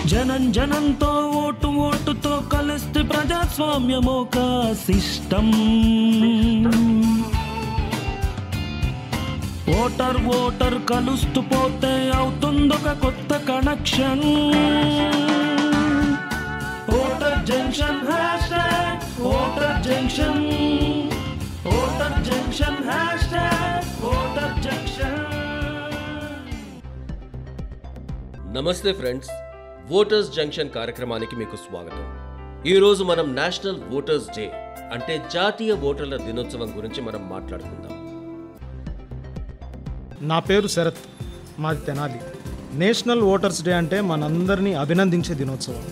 జనం జనంతో ఓటు ఓటుతో కలిస్తే ప్రజాస్వామ్యం ఒక సిస్టమ్. ఓటర్ ఓటర్ కలుస్తూ పోతే అవుతుందొక కొత్త connection. Voter junction hashtag voter junction, voter junction hashtag voter junction. నమస్తే ఫ్రెండ్స్, ఓటర్స్ జంక్షన్ కార్యక్రమానికి మీకు స్వాగతం. ఈరోజు మనం నేషనల్ ఓటర్స్ డే అంటే జాతీయ ఓటర్ల దినోత్సవం గురించి మనం మాట్లాడుకుందాం. నా పేరు శరత్, మాది తెనాలి. నేషనల్ ఓటర్స్ డే అంటే మనందరినీ అభినందించే దినోత్సవం.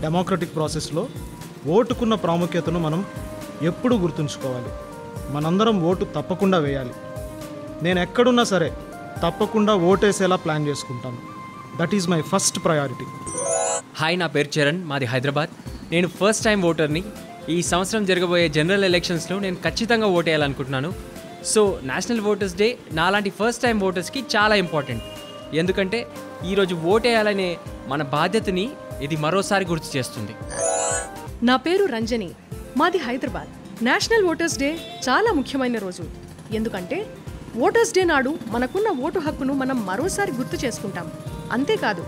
డెమోక్రటిక్ ప్రాసెస్లో ఓటుకున్న ప్రాముఖ్యతను మనం ఎప్పుడూ గుర్తుంచుకోవాలి. మనందరం ఓటు తప్పకుండా వేయాలి. నేను ఎక్కడున్నా సరే తప్పకుండా ఓటేసేలా ప్లాన్ చేసుకుంటాను. That is my first priority. Hi, నా పేరు చరణ్, మాది హైదరాబాద్. నేను ఫస్ట్ టైం ఓటర్ని. ఈ సంవత్సరం జరగబోయే జనరల్ ఎలక్షన్స్లో నేను ఖచ్చితంగా ఓటేయాలనుకుంటున్నాను. సో నేషనల్ ఓటర్స్ డే నాలాంటి ఫస్ట్ టైం ఓటర్స్కి చాలా ఇంపార్టెంట్. ఎందుకంటే ఈరోజు ఓటేయాలనే మన బాధ్యతని ఇది మరోసారి గుర్తు చేస్తుంది. నా పేరు రంజని, మాది హైదరాబాద్. నేషనల్ ఓటర్స్ డే చాలా ముఖ్యమైన రోజు. ఎందుకంటే ఓటర్స్ డే నాడు మనకున్న ఓటు హక్కును మనం మరోసారి గుర్తు చేసుకుంటాం. అంతేకాదు,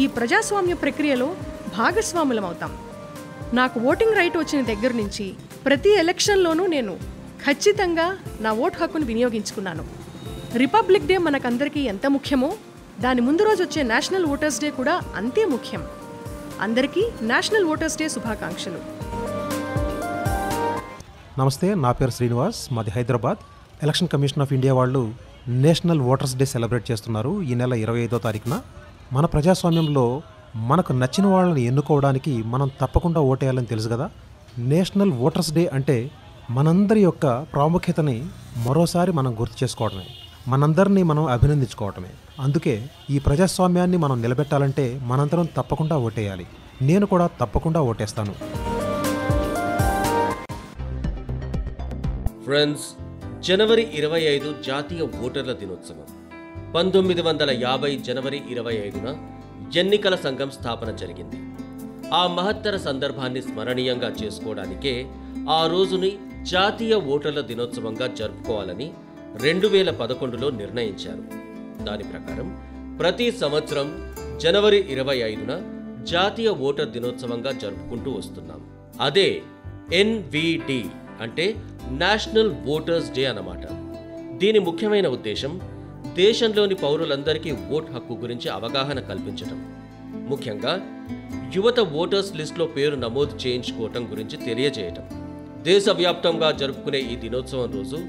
ఈ ప్రజాస్వామ్య ప్రక్రియలో భాగస్వాములమవుతాం. నాకు ఓటింగ్ రైట్ వచ్చిన దగ్గర నుంచి ప్రతి ఎలక్షన్లోనూ నేను ఖచ్చితంగా నా ఓటు హక్కును వినియోగించుకున్నాను. రిపబ్లిక్ డే మనకందరికీ ఎంత ముఖ్యమో దాని ముందు రోజు వచ్చే నేషనల్ ఓటర్స్ డే కూడా అంతే ముఖ్యం. అందరికీ నేషనల్ ఓటర్స్ డే శుభాకాంక్షలు. నమస్తే, నా పేరు శ్రీనివాస్, మాది Hyderabad. Election commission of India వాళ్ళు నేషనల్ ఓటర్స్ డే సెలబ్రేట్ చేస్తున్నారు ఈ నెల 25వ తారీఖున. మన ప్రజాస్వామ్యంలో మనకు నచ్చిన వాళ్ళని ఎన్నుకోవడానికి మనం తప్పకుండా ఓటేయాలని తెలుసు కదా. నేషనల్ ఓటర్స్ డే అంటే మనందరి యొక్క ప్రాముఖ్యతని మరోసారి మనం గుర్తు చేసుకోవడమే, మనందరినీ మనం అభినందించుకోవటమే. అందుకే ఈ ప్రజాస్వామ్యాన్ని మనం నిలబెట్టాలంటే మనందరం తప్పకుండా ఓటేయాలి. నేను కూడా తప్పకుండా ఓటేస్తాను. ఫ్రెండ్స్, జనవరి 25 జాతీయ ఓటర్ల దినోత్సవం. 1950 జనవరి 25న ఎన్నికల సంఘం స్థాపన జరిగింది. ఆ మహత్తర సందర్భాన్ని స్మరణీయంగా చేసుకోవడానికే ఆ రోజుని జాతీయ ఓటర్ల దినోత్సవంగా జరుపుకోవాలని 2011లో నిర్ణయించారు. దాని ప్రకారం ప్రతి సంవత్సరం జనవరి 25న జాతీయ ఓటర్ దినోత్సవంగా జరుపుకుంటూ వస్తున్నాం. అదే NVD అంటే నేషనల్ ఓటర్స్ డే అన్నమాట. దీని ముఖ్యమైన ఉద్దేశం దేశంలోని పౌరులందరికీ ఓట్ హక్కు గురించి అవగాహన కల్పించడం, ముఖ్యంగా యువత ఓటర్స్ లిస్టులో పేరు నమోదు చేయించుకోవటం గురించి తెలియజేయటం. దేశవ్యాప్తంగా జరుపుకునే ఈ దినోత్సవం రోజు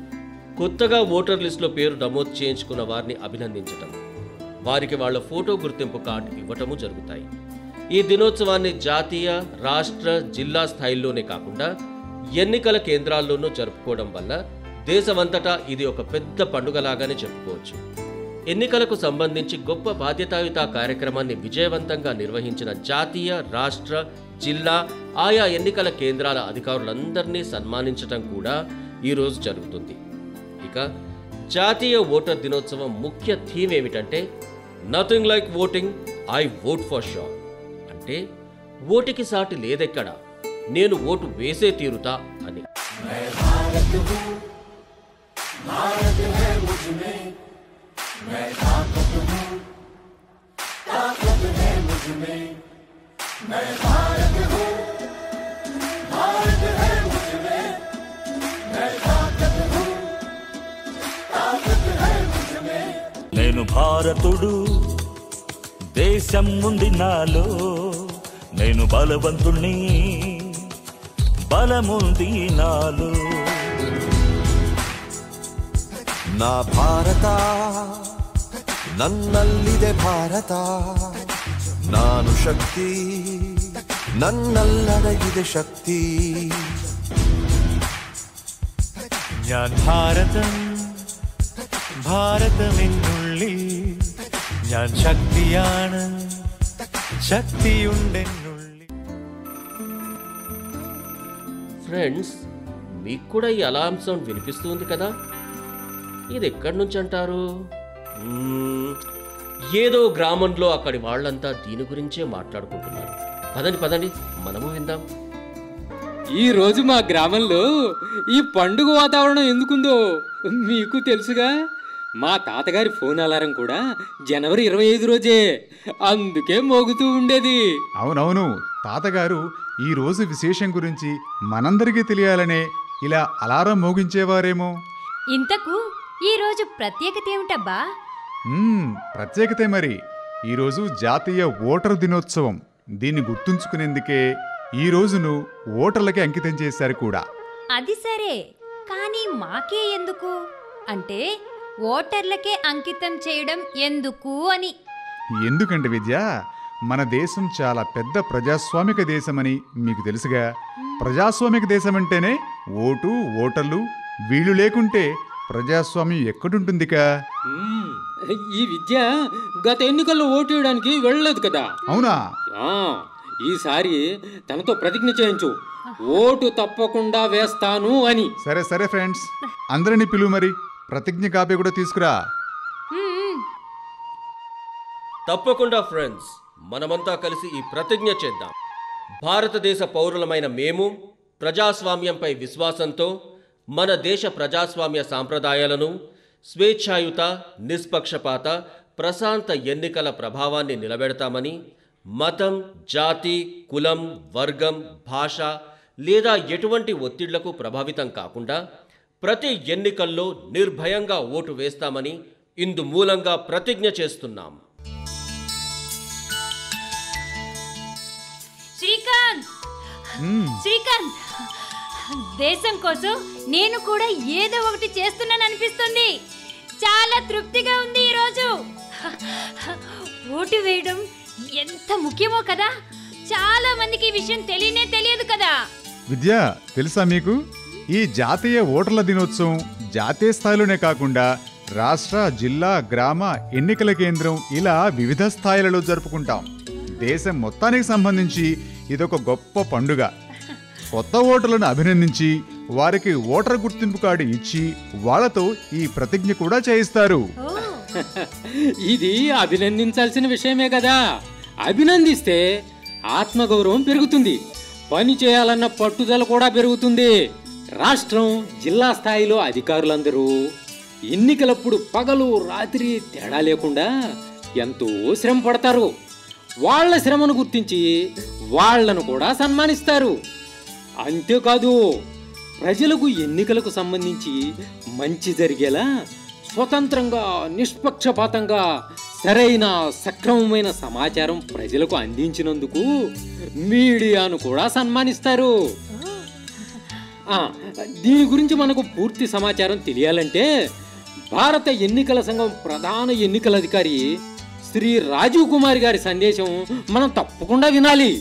కొత్తగా ఓటర్ లిస్టులో పేరు నమోదు చేయించుకున్న వారిని అభినందించటం, వారికి వాళ్ళ ఫోటో గుర్తింపు కార్డు ఇవ్వటము జరుగుతాయి. ఈ దినోత్సవాన్ని జాతీయ, రాష్ట్ర, జిల్లా స్థాయిల్లోనే కాకుండా ఎన్నికల కేంద్రాల్లోనూ జరుపుకోవడం వల్ల దేశమంతటా ఇది ఒక పెద్ద పండుగలాగానే చెప్పుకోవచ్చు. ఎన్నికలకు సంబంధించి గొప్ప బాధ్యతాయుత కార్యక్రమాన్ని విజయవంతంగా నిర్వహించిన జాతీయ, రాష్ట్ర, జిల్లా, ఆయా ఎన్నికల కేంద్రాల అధికారులందరినీ సన్మానించడం కూడా ఈరోజు జరుగుతుంది. ఇక జాతీయ ఓటర్ దినోత్సవం ముఖ్య థీమ్ ఏమిటంటే nothing like voting, I vote for sure. అంటే ఓటుకి సాటి లేదెక్కడా, నేను ఓటు వేసే తీరుతా అని. నేను భారతుడు, దేశం ఉంది నాలో, నేను బలవంతుణ్ణి, బలముంది నాలో. ನಾ ಭಾರತ ನನ್ನಲ್ಲಿದೆ ಭಾರತ, ನಾನು ಶಕ್ತಿ ನನ್ನಲ್ಲಡಗಿದೆ ಶಕ್ತಿ. ഞാൻ ഭാരതം, ഭാരതമെന്നുള്ളിൽ ഞാൻ ശക്തിയാണ്, ശക്തിയുണ്ടെന്നുള്ളിൽ. ఫ్రెండ్స్, మీకు కూడా ఈ అలారం సౌండ్ వినిపిస్తుంది కదా. ఇది ఎక్కడి నుంచి అంటారు? ఏదో గ్రామంలో అక్కడి వాళ్ళంతా దీని గురించే మాట్లాడుకుంటున్నారు. పదండి పదండి, మనము విందాం. ఈ రోజు మా గ్రామంలో ఈ పండుగ వాతావరణం ఎందుకుందో మీకు తెలుసుగా. మా తాతగారి ఫోన్ అలారం కూడా జనవరి 25 రోజే, అందుకే మోగుతూ ఉండేది. అవునవును, తాతగారు ఈ రోజు విశేషం గురించి మనందరికీ తెలియాలనే ఇలా అలారం మోగించేవారేమో. ఇంతకు ఈరోజు ప్రత్యేకత ఏమిటబ్బా? ప్రత్యేకతే మరి. ఈరోజు జాతీయ ఓటరు దినోత్సవం. దీన్ని గుర్తుంచుకునేందుకే ఈ రోజును ఓటర్లకి అంకితం చేశారు కూడా. అది సరే, కానీ మాకే ఎందుకు అంటే ఓటర్లకే అంకితం చేయడం ఎందుకు అని. ఎందుకంటే విద్య, మన దేశం చాలా పెద్ద ప్రజాస్వామిక దేశమని మీకు తెలుసుగా. ప్రజాస్వామిక దేశం అంటేనే ఓటు, ఓటర్లు, వీళ్ళు లేకుంటే ప్రజాస్వామ్యం ఎక్కడుంటుందికా? ఈ విద్య గత ఎన్నికల్లో ఓటు వేయడానికి వెళ్ళలేదు కదా. అవునా? ఈసారి తనతో ప్రతిజ్ఞ చేయించు, ఓటు తప్పకుండా వేస్తాను అని. సరే సరే ఫ్రెండ్స్, అందరినీ పిలువు, మరి ప్రతిజ్ఞ కాపీ కూడా తీసుకురా. తప్పకుండా ఫ్రెండ్స్, మనమంతా కలిసి ఈ ప్రతిజ్ఞ చేద్దాం. భారతదేశ పౌరులమైన మేము ప్రజాస్వామ్యంపై విశ్వాసంతో మన దేశ ప్రజాస్వామ్య సాంప్రదాయాలను, స్వేచ్ఛాయుత, నిష్పక్షపాత, ప్రశాంత ఎన్నికల ప్రభావాన్ని నిలబెడతామని, మతం, జాతి, కులం, వర్గం, భాష లేదా ఎటువంటి ఒత్తిళ్లకు ప్రభావితం కాకుండా ప్రతి ఎన్నికల్లో నిర్భయంగా ఓటు వేస్తామని ఇందు మూలంగా ప్రతిజ్ఞ చేస్తున్నాం. శ్రీకాంత్, దేశం కోసం నేను కూడా ఏదో ఒకటి చేస్తున్నాను అనిపిస్తుంది. చాలా తృప్తిగా ఉంది ఈరోజు. ఓటు వేయడం ఎంత ముఖ్యమో కదా. చాలా మందికి ఈ విషయం తెలియదు కదా. విద్య, తెలుసా మీకు? ఈ జాతీయ ఓటర్ల దినోత్సవం జాతీయ స్థాయిలోనే కాకుండా రాష్ట్ర, జిల్లా, గ్రామ ఎన్నికల కేంద్రం ఇలా వివిధ స్థాయిలలో జరుపుకుంటాం. దేశం మొత్తానికి సంబంధించి ఇదొక గొప్ప పండుగ. కొత్త ఓటర్లను అభినందించి వారికి ఓటర్ గుర్తింపు కార్డు ఇచ్చి వాళ్లతో ఈ ప్రతిజ్ఞ కూడా చేయిస్తారు. ఇది అభినందించాల్సిన విషయమే కదా. అభినందిస్తే ఆత్మగౌరవం పెరుగుతుంది, పని చేయాలన్న పట్టుదల కూడా పెరుగుతుంది. రాష్ట్రం, జిల్లా స్థాయిలో అధికారులందరూ ఎన్నికలప్పుడు పగలు రాత్రి తేడా లేకుండా ఎంతో శ్రమ పడతారు. వాళ్ల శ్రమను గుర్తించి వాళ్లను కూడా సన్మానిస్తారు. అంతేకాదు, ప్రజలకు ఎన్నికలకు సంబంధించి మంచి జరిగేలా స్వతంత్రంగా, నిష్పక్షపాతంగా సరైన సక్రమమైన సమాచారం ప్రజలకు అందించినందుకు మీడియాను కూడా సన్మానిస్తారు. దీని గురించి మనకు పూర్తి సమాచారం తెలియాలంటే భారత ఎన్నికల సంఘం ప్రధాన ఎన్నికల అధికారి శ్రీ రాజీవ్ కుమార్ గారి సందేశం మనం తప్పకుండా వినాలి.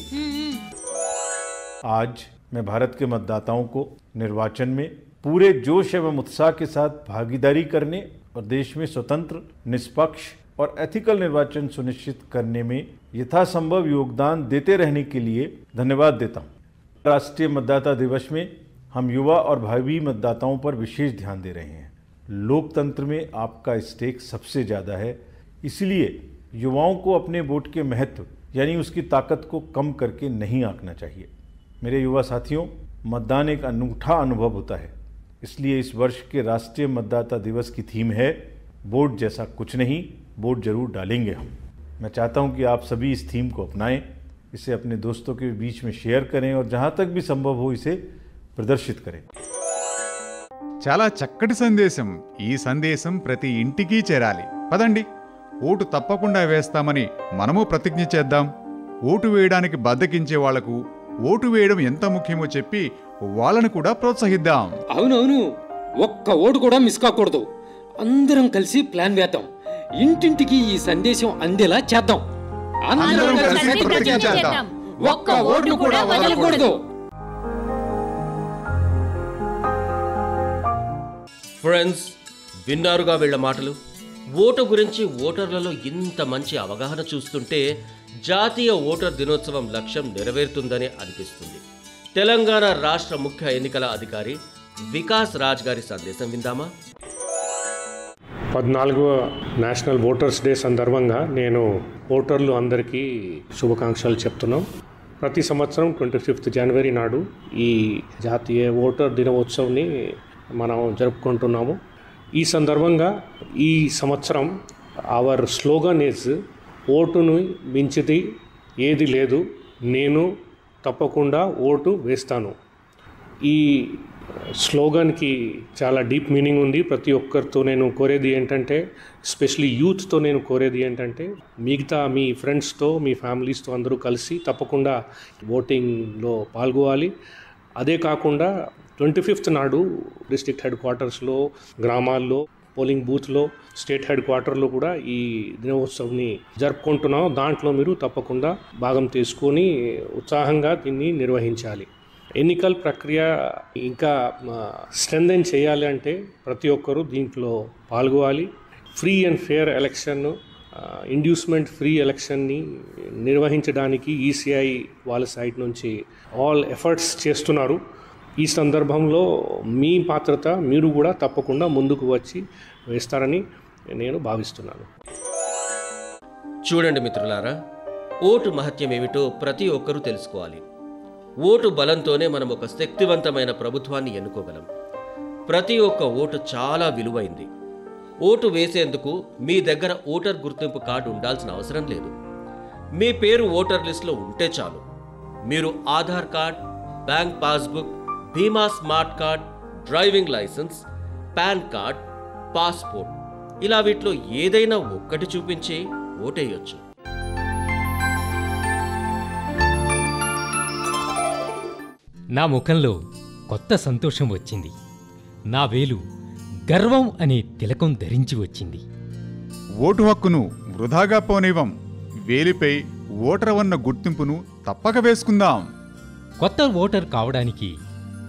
आज मैं भारत के मतदाताओं को निर्वाचन में पूरे जोश एवं उत्साह के साथ भागीदारी करने और देश में स्वतंत्र, निष्पक्ष और एथिकल निर्वाचन सुनिश्चित करने में यथासंभव योगदान देते रहने के लिए धन्यवाद देता हूँ। राष्ट्रीय मतदाता दिवस में हम युवा और भावी मतदाताओं पर विशेष ध्यान दे रहे हैं। लोकतंत्र में आपका स्टेक सबसे ज़्यादा है, इसलिए युवाओं को अपने वोट के महत्व यानी उसकी ताकत को कम करके नहीं आंकना चाहिए। मेरे युवा साथियों, मतदान एक अनूठा अनुभव होता है, इसलिए इस वर्ष के राष्ट्रीय मतदाता दिवस की थीम है वोट जैसा कुछ नहीं, वोट जरूर डालेंगे हम। मैं चाहता हूं कि आप सभी इस थीम को अपनाएं, इसे अपने दोस्तों के बीच में शेयर करें और जहां तक भी संभव हो इसे प्रदर्शित करें। చాలా చక్కటి సందేశం. ఈ సందేశం ప్రతి ఇంటికి చేరాలి. పదండి, ఓటు తప్పకుండా వేస్తామని మనము ప్రతిజ్ఞ చేద్దాం. ఓటు వేయడానికి బద్దకించే వాళ్లకు ఓటు వేయడం ఎంత ముఖ్యమో చెప్పి వాళ్ళను కూడా ప్రోత్సహిద్దాం. అవునవును, ఒక్క ఓటు కూడా మిస్ కాకూడదు. అందరం కలిసి ప్లాన్ వేద్దాం. ఇంటింటికి ఈ సందేశం అందేలా చేద్దాం. అందరం కలిసి ప్రతిజ్ఞ చేద్దాం. ఒక్క ఓటు కూడా వదలకూడదు. ఫ్రెండ్స్, విన్నారుగా వీళ్ళ మాటలు. ఓటు గురించి ఓటర్లలో ఇంత మంచి అవగాహన చూస్తుంటే జాతీయ ఓటర్ దినోత్సవం లక్ష్యం నెరవేరుతుందని అనిపిస్తుంది. తెలంగాణ రాష్ట్ర ముఖ్య ఎన్నికల అధికారి వికాస్ రాజ్ గారి సందేశం విందామా? 14వ నేషనల్ ఓటర్స్ డే సందర్భంగా నేను ఓటర్లు అందరికీ శుభాకాంక్షలు చెప్తున్నాం. ప్రతి సంవత్సరం 25 జనవరి నాడు ఈ జాతీయ ఓటర్ దినోత్సవాన్ని మనం జరుపుకుంటున్నాము. ఈ సందర్భంగా ఈ సంవత్సరం అవర్ స్లోగన్ ఈజ్ ఓటును మించిది ఏది లేదు, నేను తప్పకుండా ఓటు వేస్తాను. ఈ స్లోగన్కి చాలా డీప్ మీనింగ్ ఉంది. ప్రతి ఒక్కరితో నేను కోరేది ఏంటంటే, ఎస్పెషలీ యూత్తో నేను కోరేది ఏంటంటే, మిగతా మీ ఫ్రెండ్స్తో మీ ఫ్యామిలీస్తో అందరూ కలిసి తప్పకుండా ఓటింగ్లో పాల్గొవాలి. అదే కాకుండా 25th నాడు డిస్ట్రిక్ట్ హెడ్ క్వార్టర్స్లో, గ్రామాల్లో, పోలింగ్ బూత్లో, స్టేట్ హెడ్ క్వార్టర్లో కూడా ఈ దినోత్సవాన్ని జరుపుకుంటున్నాం. దాంట్లో మీరు తప్పకుండా భాగం తీసుకొని ఉత్సాహంగా దీన్ని నిర్వహించాలి. ఎన్నికల ప్రక్రియ ఇంకా స్ట్రెంథెన్ చేయాలి అంటే ప్రతి ఒక్కరూ దీంట్లో పాల్గొవాలి. Free and fair election, inducement free ఎలక్షన్ని నిర్వహించడానికి ఈసీఐ వాళ్ళ సైట్ నుంచి ఆల్ ఎఫర్ట్స్ చేస్తున్నారు. ఈ సందర్భంలో మీ పాత్రత మీరు కూడా తప్పకుండా ముందుకు వచ్చి వేస్తారని నేను భావిస్తున్నాను. చూడండి మిత్రులారా, ఓటు మహత్యం ఏమిటో ప్రతి ఒక్కరూ తెలుసుకోవాలి. ఓటు బలంతోనే మనం ఒక శక్తివంతమైన ప్రభుత్వాన్ని ఎన్నుకోగలం. ప్రతి ఒక్క ఓటు చాలా విలువైంది. ఓటు వేసేందుకు మీ దగ్గర ఓటర్ గుర్తింపు కార్డు ఉండాల్సిన అవసరం లేదు. మీ పేరు ఓటర్ లిస్టులో ఉంటే చాలు. మీరు ఆధార్ కార్డ్, బ్యాంక్ పాస్బుక్, బీమా smart card, driving licence, PAN card, passport ఇలా వీటిలో ఏదైనా ఒక్కటి చూపించి ఓటేయొచ్చు. నా ముఖంలో కొత్త సంతోషం వచ్చింది. నా వేలు గర్వం అనే తిలకం ధరించి వచ్చింది. ఓటు హక్కును వృధాగా పోనివ్వం. వేలిపై ఓటర్ అన్న గుర్తింపును తప్పక వేసుకుందాం. కొత్త ఓటర్ కావడానికి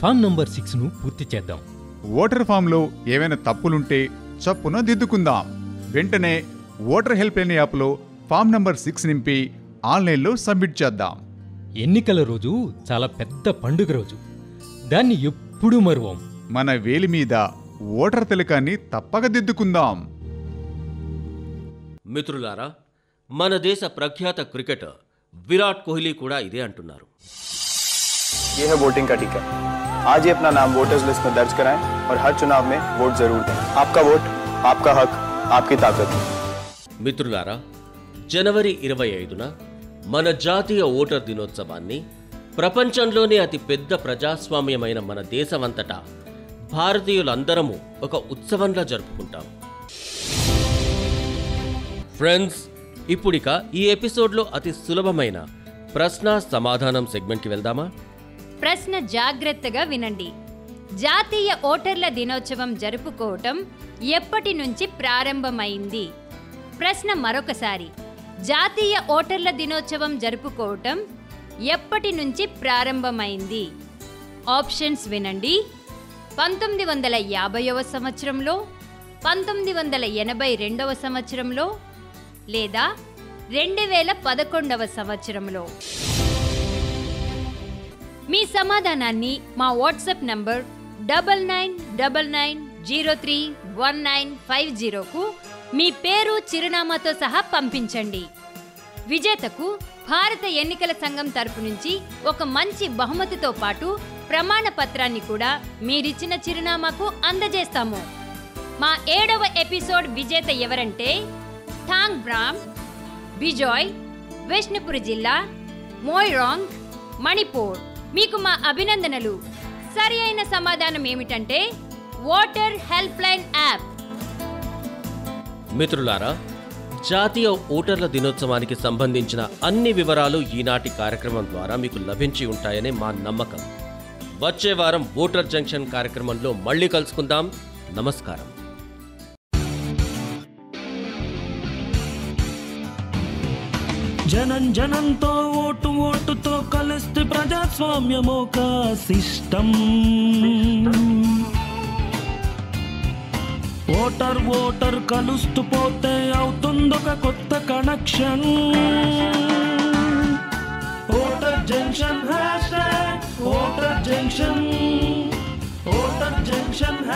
ఫామ్ నంబర్ 6ను పూర్తి చేద్దాం. ఓటర్ ఫామ్లో ఏవైనా తప్పులుంటే చప్పున దిద్దుకుందాం. వెంటనే ఓటర్ హెల్ప్ లైన్ యాప్లో ఫామ్ నంబర్ 6 నింపి ఆన్లైన్లో సబ్మిట్ చేద్దాం. ఎన్నికల రోజు చాలా పెద్ద పండుగ రోజు. దాన్ని ఎప్పుడూ మరువం. మన వేలి మీద ఓటర్ తిలకాన్ని తప్పక దిద్దుకుందాం. మిత్రులారా, మన దేశ ప్రఖ్యాత క్రికెటర్ విరాట్ కోహ్లీ కూడా ఇదే అంటున్నారు. ये है वोटिंग का टीका. आज ही अपना नाम वोटर्स लिस्ट में दर्ज कराएं और हर चुनाव में वोट जरूर दें. आपका वोट, आपका हक, आपकी ताकत. మిత్రులారా, జనవరి 25న మన జాతీయ ఓటర్ దినోత్సవాన్ని ప్రపంచంలోనే అతి పెద్ద ప్రజాస్వామ్యమైన మన దేశమంతటా భారతీయులందరము ఒక ఉత్సవంలా జరుపుకుంటాం. ఫ్రెండ్స్, ఇప్పుడిక ఈ ఎపిసోడ్లో అతి సులభమైన ప్రశ్న సమాధానం సెగ్మెంట్కి వెళ్దామా? ప్రశ్న జాగ్రత్తగా వినండి. జాతీయ ఓటర్ల దినోత్సవం జరుపుకోవటం ఎప్పటి నుంచి ప్రారంభమైంది? ప్రశ్న మరొకసారి. జాతీయ ఓటర్ల దినోత్సవం జరుపుకోవటం ఎప్పటి నుంచి ప్రారంభమైంది? ఆప్షన్స్ వినండి. 1950వ సంవత్సరంలో, 1982వ సంవత్సరంలో లేదా 2011వ సంవత్సరంలో. మీ సమాధానాన్ని మా వాట్సాప్ నంబర్ 9999031950కు మీ పేరు, చిరునామాతో సహా పంపించండి. విజేతకు భారత ఎన్నికల సంఘం తరపు నుంచి ఒక మంచి బహుమతితో పాటు ప్రమాణ పత్రాన్ని కూడా మీరిచ్చిన చిరునామాకు అందజేస్తాము. మా 7వ ఎపిసోడ్ విజేత ఎవరంటే థాంగ్ బ్రామ్, బిజాయ్, విష్ణుపురి జిల్లా, మోయిరాంగ్, మణిపూర్. మీకు మా అభినందనలు. సరి అయిన సమాధానం ఏమిటంటే ఓటర్ హెల్ప్ లైన్ యాప్. మిత్రులారా, జాతీయ ఓటర్ల దినోత్సవానికి సంబంధించిన అన్ని వివరాలు ఈనాటి కార్యక్రమం ద్వారా మీకు లభించి ఉంటాయనే మా నమ్మకం. వచ్చే వారం ఓటర్ జంక్షన్ కార్యక్రమంలో మళ్ళీ కలుసుకుందాం. నమస్కారం. జనం జనంతో ఓటు ఓటుతో కలిస్తే ప్రజాస్వామ్యం ఒక సిస్టం. ఓటర్ ఓటర్ కలుస్తూ పోతే అవుతుందొక కొత్త connection. Voter junction #, voter junction, voter junction #.